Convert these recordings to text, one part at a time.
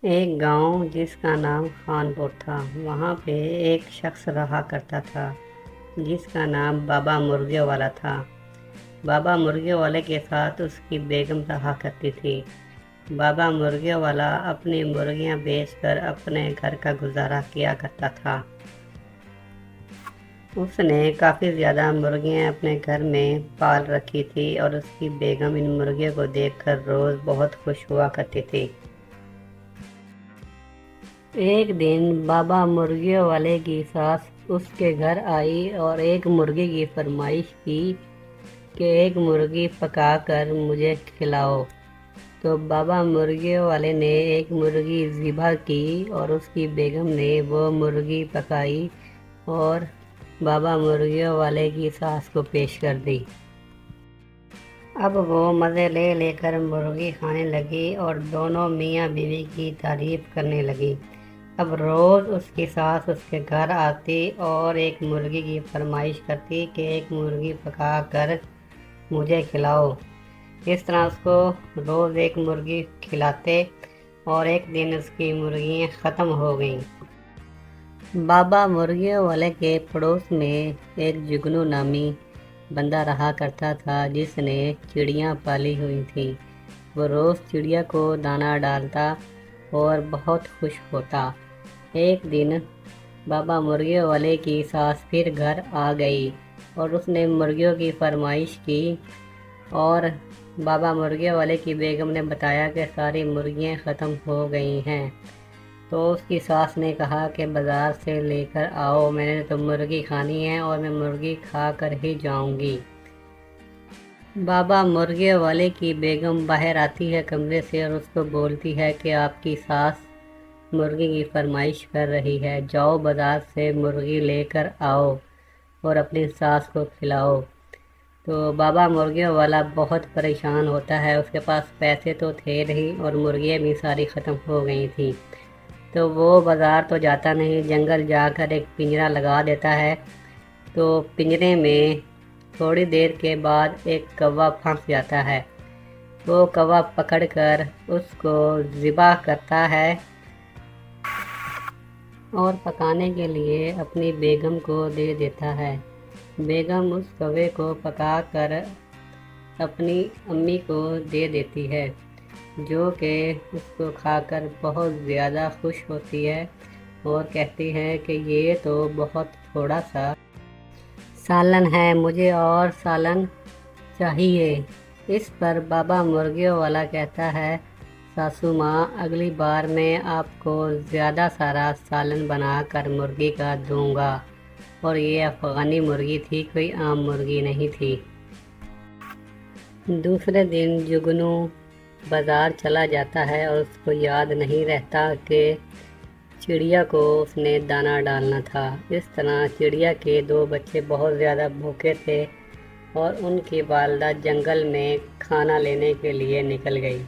ایک گاؤں جس کا نام خانپور تھا، وہاں پہ ایک شخص رہا کرتا تھا جس کا نام بابا مرغے والا تھا۔ بابا مرغے والے کے ساتھ اس کی بیگم رہا کرتی تھی۔ بابا مرغے والا اپنی مرغیاں بیچ کر اپنے گھر کا گزارا کیا کرتا تھا۔ اس نے کافی زیادہ مرغیاں اپنے گھر میں پال رکھی تھی اور اس کی بیگم ان مرغیوں کو دیکھ کر روز بہت خوش ہوا کرتی تھی۔ ایک دن بابا مرغے والے کی ساس اس کے گھر آئی اور ایک مرغی کی فرمائش کی کہ ایک مرغی پکا کر مجھے کھلاؤ۔ تو بابا مرغے والے نے ایک مرغی ذبح کی اور اس کی بیگم نے وہ مرغی پکائی اور بابا مرغے والے کی ساس کو پیش کر دی۔ اب وہ مزے لے لے کر مرغی کھانے لگی اور دونوں میاں بیوی کی تعریف کرنے لگی۔ اب روز اس کی ساس اس کے گھر آتی اور ایک مرغی کی فرمائش کرتی کہ ایک مرغی پکا کر مجھے کھلاؤ۔ اس طرح اس کو روز ایک مرغی کھلاتے اور ایک دن اس کی مرغیاں ختم ہو گئیں۔ بابا مرغے والے کے پڑوس میں ایک جگنو نامی بندہ رہا کرتا تھا جس نے چڑیاں پالی ہوئی تھیں۔ وہ روز چڑیا کو دانہ ڈالتا اور بہت خوش ہوتا۔ ایک دن بابا مرغے والے کی ساس پھر گھر آ گئی اور اس نے مرغیوں کی فرمائش کی اور بابا مرغے والے کی بیگم نے بتایا کہ ساری مرغیاں ختم ہو گئی ہیں۔ تو اس کی ساس نے کہا کہ بازار سے لے کر آؤ، میں نے تو مرغی کھانی ہے اور میں مرغی کھا کر ہی جاؤں گی۔ بابا مرغے والے کی بیگم باہر آتی ہے کمرے سے اور اس کو بولتی ہے کہ آپ کی ساس مرغی کی فرمائش کر رہی ہے، جاؤ بازار سے مرغی لے کر آؤ اور اپنی ساس کو کھلاؤ۔ تو بابا مرغے والا بہت پریشان ہوتا ہے، اس کے پاس پیسے تو تھے نہیں اور مرغیاں بھی ساری ختم ہو گئی تھیں۔ تو وہ بازار تو جاتا نہیں، جنگل جا کر ایک پنجرا لگا دیتا ہے۔ تو پنجرے میں تھوڑی دیر کے بعد ایک کوا پھنس جاتا ہے۔ وہ کوا پکڑ کر اس کو ذبح کرتا ہے اور پکانے کے لیے اپنی بیگم کو دے دیتا ہے۔ بیگم اس کوے کو پکا کر اپنی امی کو دے دیتی ہے، جو کہ اس کو کھا کر بہت زیادہ خوش ہوتی ہے اور کہتی ہے کہ یہ تو بہت تھوڑا سا سالن ہے، مجھے اور سالن چاہیے۔ اس پر بابا مرغے والا کہتا ہے، ساسو ماں اگلی بار میں آپ کو زیادہ سارا سالن بنا کر مرغی کا دوں گا، اور یہ افغانی مرغی تھی، کوئی عام مرغی نہیں تھی۔ دوسرے دن جگنو بازار چلا جاتا ہے اور اس کو یاد نہیں رہتا کہ چڑیا کو اس نے دانہ ڈالنا تھا۔ اس طرح چڑیا کے دو بچے بہت زیادہ بھوکے تھے اور ان کی والدہ جنگل میں کھانا لینے کے لیے نکل گئی،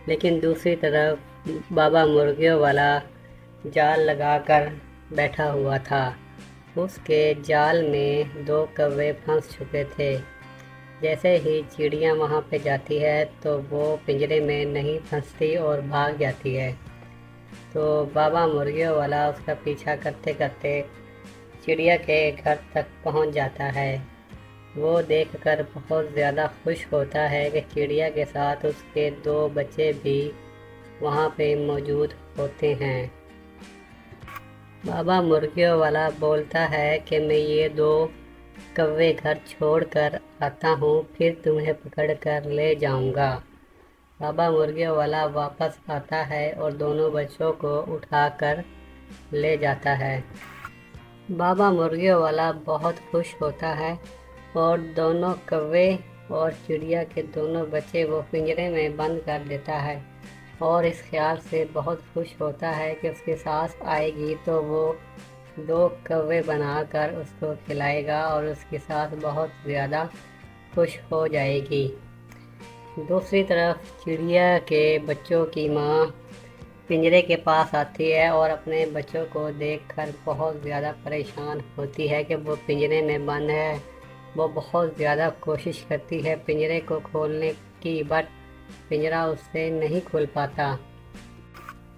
لیکن دوسری طرف بابا مرغے والا جال لگا کر بیٹھا ہوا تھا۔ اس کے جال میں دو کوے پھنس چکے تھے۔ جیسے ہی چڑیا وہاں پہ جاتی ہے تو وہ پنجرے میں نہیں پھنستی اور بھاگ جاتی ہے۔ تو بابا مرغے والا اس کا پیچھا کرتے کرتے چڑیا کے گھر تک پہنچ جاتا ہے۔ وہ دیکھ کر بہت زیادہ خوش ہوتا ہے کہ چڑیا کے ساتھ اس کے دو بچے بھی وہاں پہ موجود ہوتے ہیں۔ بابا مرغے والا بولتا ہے کہ میں یہ دو کوے گھر چھوڑ کر آتا ہوں، پھر تمہیں پکڑ کر لے جاؤں گا۔ بابا مرغے والا واپس آتا ہے اور دونوں بچوں کو اٹھا کر لے جاتا ہے۔ بابا مرغے والا بہت خوش ہوتا ہے اور دونوں کوے اور چڑیا کے دونوں بچے وہ پنجرے میں بند کر دیتا ہے، اور اس خیال سے بہت خوش ہوتا ہے کہ اس کی ساس آئے گی تو وہ دو کوے بنا کر اس کو کھلائے گا اور اس کی ساس بہت زیادہ خوش ہو جائے گی۔ دوسری طرف چڑیا کے بچوں کی ماں پنجرے کے پاس آتی ہے اور اپنے بچوں کو دیکھ کر بہت زیادہ پریشان ہوتی ہے کہ وہ پنجرے میں بند ہے۔ وہ بہت زیادہ کوشش کرتی ہے پنجرے کو کھولنے کی، بٹ پنجرا اس سے نہیں کھل پاتا۔